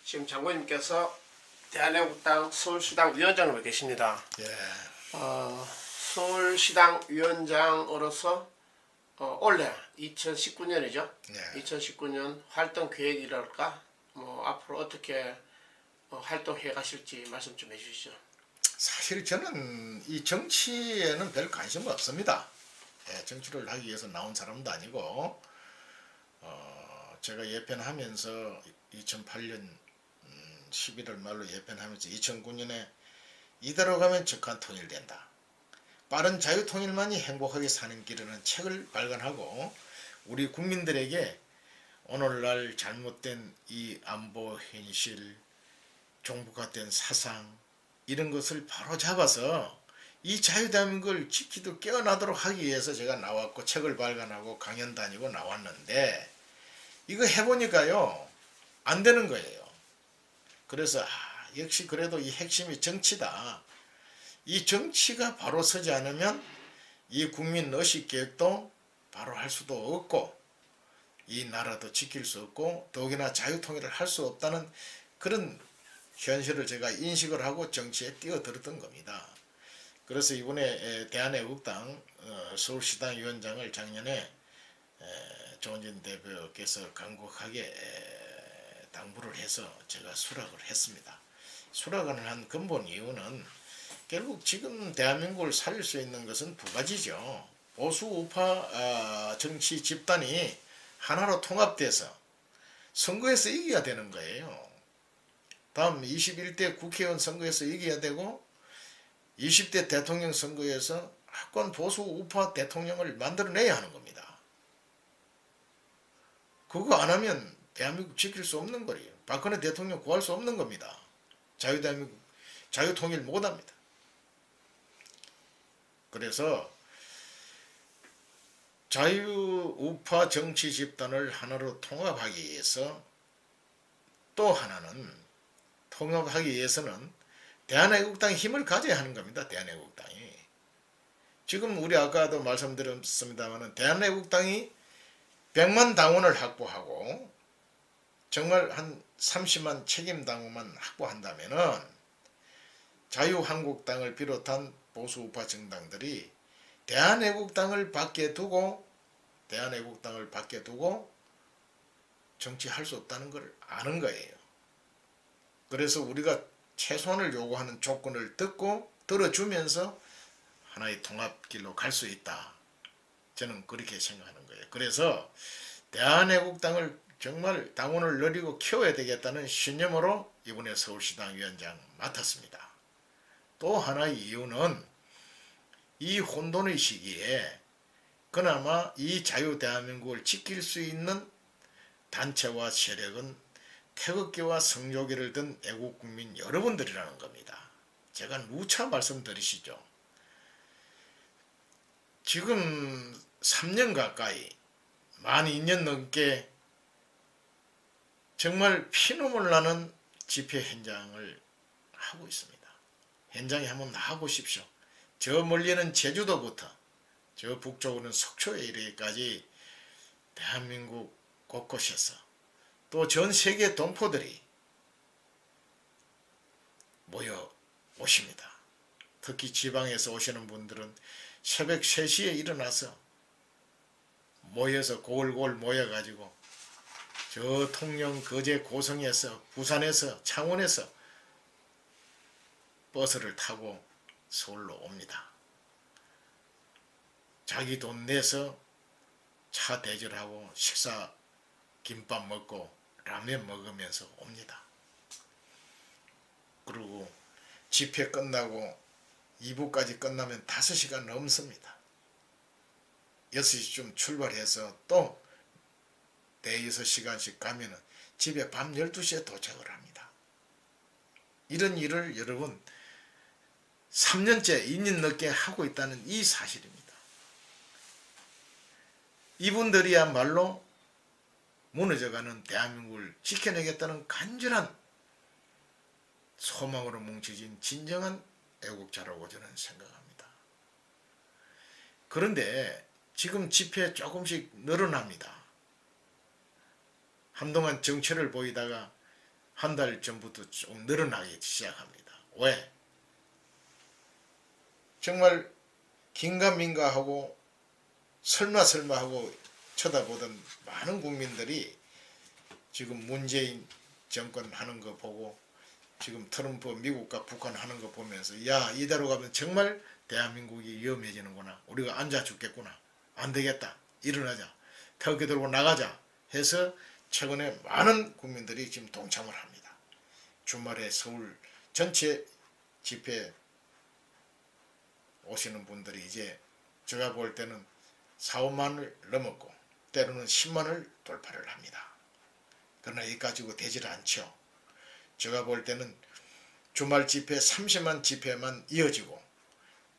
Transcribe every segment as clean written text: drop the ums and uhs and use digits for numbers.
지금 장관님께서 대한애국당 서울시당 위원장으로 계십니다. 예. 서울시당 위원장으로서 올해 2019년이죠. 네. 2019년 활동 계획이랄까 앞으로 어떻게 활동해 가실지 말씀 좀 해주시죠. 사실 저는 이 정치에는 별 관심 없습니다. 예, 정치를 하기 위해서 나온 사람도 아니고 제가 예편하면서 2008년 11월 말로 예편하면서 2009년에 이대로 가면 적한 통일된다. 빠른 자유통일만이 행복하게 사는 길이라는 책을 발간하고 우리 국민들에게 오늘날 잘못된 이 안보 현실, 종북화된 사상 이런 것을 바로 잡아서 이 자유대한민국을 지키도록 깨어나도록 하기 위해서 제가 나왔고 책을 발간하고 강연 다니고 나왔는데 이거 해보니까요 안 되는 거예요. 그래서 역시 그래도 이 핵심이 정치다. 이 정치가 바로 서지 않으면 이 국민 의식계획도 바로 할 수도 없고 이 나라도 지킬 수 없고 더욱이나 자유통일을 할 수 없다는 그런 현실을 제가 인식을 하고 정치에 뛰어들었던 겁니다. 그래서 이번에 대한애국당 서울시당 위원장을 작년에 조원진 대표께서 간곡하게 당부를 해서 제가 수락을 했습니다. 수락을 한 근본 이유는 결국 지금 대한민국을 살릴 수 있는 것은 두 가지죠. 보수 우파 정치 집단이 하나로 통합돼서 선거에서 이겨야 되는 거예요. 다음 21대 국회의원 선거에서 이겨야 되고 20대 대통령 선거에서 확고한 보수 우파 대통령을 만들어내야 하는 겁니다. 그거 안 하면 대한민국 지킬 수 없는 거예요. 박근혜 대통령 구할 수 없는 겁니다. 자유대한민국 자유통일 못합니다. 그래서 자유우파 정치 집단을 하나로 통합하기 위해서 또 하나는 통합하기 위해서는 대한애국당이 힘을 가져야 하는 겁니다. 대한애국당이. 지금 우리 아까도 말씀드렸습니다만 대한애국당이 100만 당원을 확보하고 정말 한 30만 책임당원만 확보한다면은 자유한국당을 비롯한 보수우파 정당들이 대한애국당을 밖에 두고 정치할 수 없다는 걸 아는 거예요. 그래서 우리가 최소한을 요구하는 조건을 듣고 들어주면서 하나의 통합길로 갈 수 있다. 저는 그렇게 생각하는 거예요. 그래서 대한애국당을 정말 당원을 늘리고 키워야 되겠다는 신념으로 이번에 서울시당 위원장 맡았습니다. 또 하나의 이유는 이 혼돈의 시기에 그나마 이 자유대한민국을 지킬 수 있는 단체와 세력은 태극기와 성조기를 든 애국국민 여러분들이라는 겁니다. 제가 누차 말씀드리시죠. 지금 3년 가까이 만 2년 넘게 정말 피눈물 나는 집회 현장을 하고 있습니다. 현장에 한번 나가보십시오. 저 멀리는 제주도부터 저 북쪽으로는 속초에 이르기까지 대한민국 곳곳에서 또 전 세계 동포들이 모여 오십니다. 특히 지방에서 오시는 분들은 새벽 3시에 일어나서 모여서 골골 모여가지고 저 통영, 거제, 고성에서 부산에서 창원에서 버스를 타고 서울로 옵니다. 자기 돈 내서 차 대절하고 식사 김밥 먹고 라면 먹으면서 옵니다. 그리고 집회 끝나고 2부까지 끝나면 5시간 넘습니다. 6시쯤 출발해서 또 4-6시간씩 가면은 집에 밤 12시에 도착을 합니다. 이런 일을 여러분 3년째 2년 넘게 하고 있다는 이 사실입니다. 이분들이야말로 무너져가는 대한민국을 지켜내겠다는 간절한 소망으로 뭉쳐진 진정한 애국자라고 저는 생각합니다. 그런데 지금 집회 조금씩 늘어납니다. 한동안 정체를 보이다가 한 달 전부터 좀 늘어나기 시작합니다. 왜? 정말 긴가민가하고 설마 하고 쳐다보던 많은 국민들이 지금 문재인 정권 하는 거 보고 지금 트럼프 미국과 북한 하는 거 보면서 야, 이대로 가면 정말 대한민국이 위험해지는구나. 우리가 앉아 죽겠구나. 안 되겠다. 일어나자. 태극기 들고 나가자 해서 최근에 많은 국민들이 지금 동참을 합니다. 주말에 서울 전체 집회 오시는 분들이 이제 제가 볼 때는 4, 5만을 넘었고 때로는 10만을 돌파를 합니다. 그러나 이까지고 되질 않죠. 제가 볼 때는 주말 집회 30만 집회만 이어지고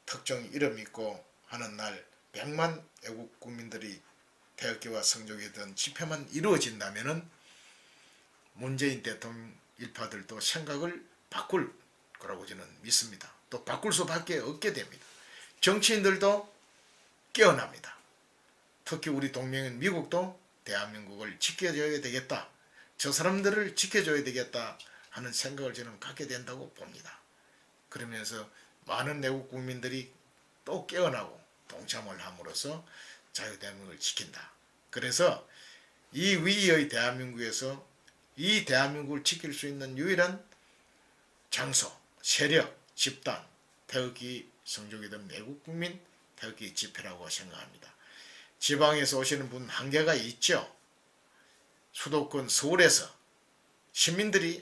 특정 이름 있고 하는 날 100만 애국 국민들이 태극기와 성조기에 든 집회만 이루어진다면은 문재인 대통령 일파들도 생각을 바꿀 거라고 저는 믿습니다. 또 바꿀 수밖에 없게 됩니다. 정치인들도 깨어납니다. 특히 우리 동맹인 미국도 대한민국을 지켜줘야 되겠다. 저 사람들을 지켜줘야 되겠다 하는 생각을 저는 갖게 된다고 봅니다. 그러면서 많은 내국 국민들이 또 깨어나고 동참을 함으로써 자유대한민국을 지킨다. 그래서 이 위의 대한민국에서 이 대한민국을 지킬 수 있는 유일한 장소, 세력, 집단, 태극기 성조기 등 내국 국민 태극기 집회라고 생각합니다. 지방에서 오시는 분 한계가 있죠. 수도권 서울에서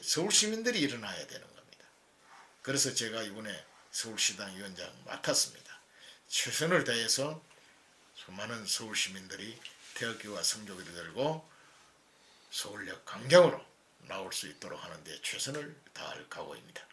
서울 시민들이 일어나야 되는 겁니다. 그래서 제가 이번에 서울시당 위원장 맡았습니다. 최선을 다해서 수많은 서울 시민들이 태극기와 성조기를 들고 서울역 광장으로 나올 수 있도록 하는 데 최선을 다할 각오입니다.